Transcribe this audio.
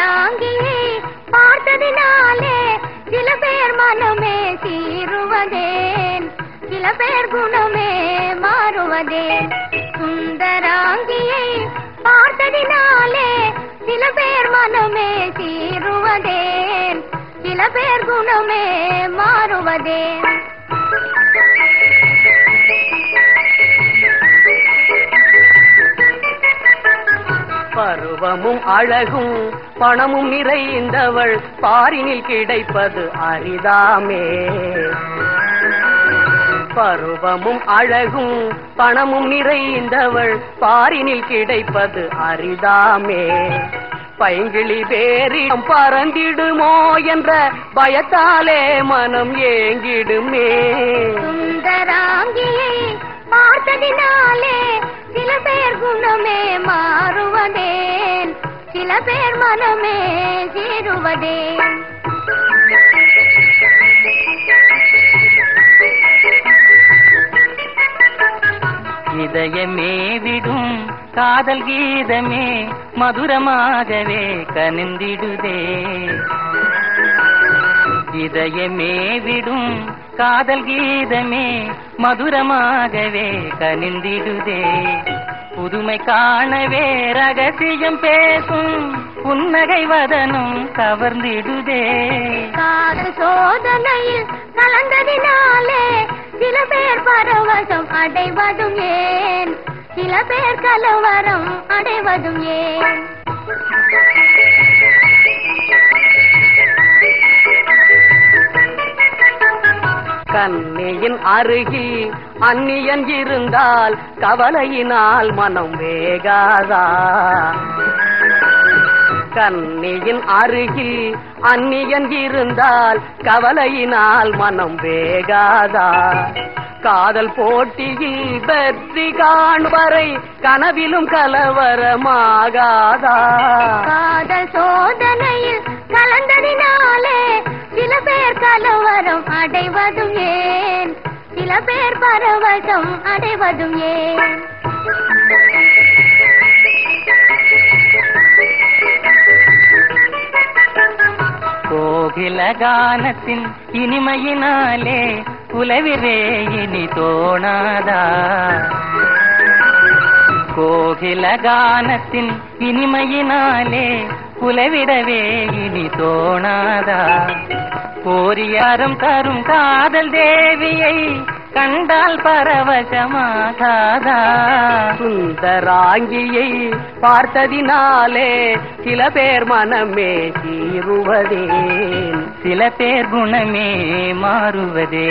சுந்தராங்கியை பார்த்ததினாலே சில பேர் மனமே சீருவதேன், சில பேர் குணமே மாறுவதேன். சுந்தராங்கியை பார்த்ததினாலே சில பேர் மனமே சீருவதேன், சில பேர் குணமே மாறுவதேன். பருவமும் அழகும் பணமும் நிறைந்தவள் பாரினில் கிடைப்பது அரிதாமே. பருவமும் அழகும் பணமும் நிறைந்தவள் பாரினில் கிடைப்பது அரிதாமே. பைங்கிளி வேறிடம் பறந்திடுமோ என்ற பயத்தாலே மனம் ஏங்கிடுமே. சுந்தராங்கியை பார்த்ததினாலே சில பேர் குணமே மாறுவதேன், சில பேர் மனமே சீருவதேன். இதயமே விடும் காதல் கீதமே மதுரமாகவே கனிந்திடுதே. இதயமே விடும் காதல் கீதமே மதுரமாகவே கனிந்திடுதே. புதுமை காணவே ரகசியம் பேசும் புன்னகை வதனும் கவர்ந்திடுதே. காதல் சோதனையில் கலந்ததினாலே சில பேர் பரவசம் அடைவதும் ஏன், சில பேர் கலவரம் அடைவதும் ஏன். கண்ணியின் அருகில் அந்நியன் இருந்தால் கவலையினால் மனம் வேகாதா. கண்ணியின் அருகில் அந்நியன் இருந்தால் கவலையினால் மனம் வேகாதா. காதல் போட்டியில் வெற்றி காண்பரை கனவிலும் கலவரமாகாதா. காதல் சோதனையில் கலந்ததினாலே சில பேர் கலவரம் அடைவதும் ஏன், சில பேர் பரவசம் அடைவதும் ஏன். கோகில கானத்தின் இனிமையினாலே உலவிலே இனி தோணாதா. கோகில கானத்தின் இனிமையினாலே உலவிடவே இனி தோணாதா. கோரியாரம் தரும் காதல் தேவியை கண்டால் பரவசமாகாதா. சுந்தராங்கியை பார்த்ததினாலே சில பேர் மனமே சீருவதேன், சில பேர் குணமே மாறுவதே.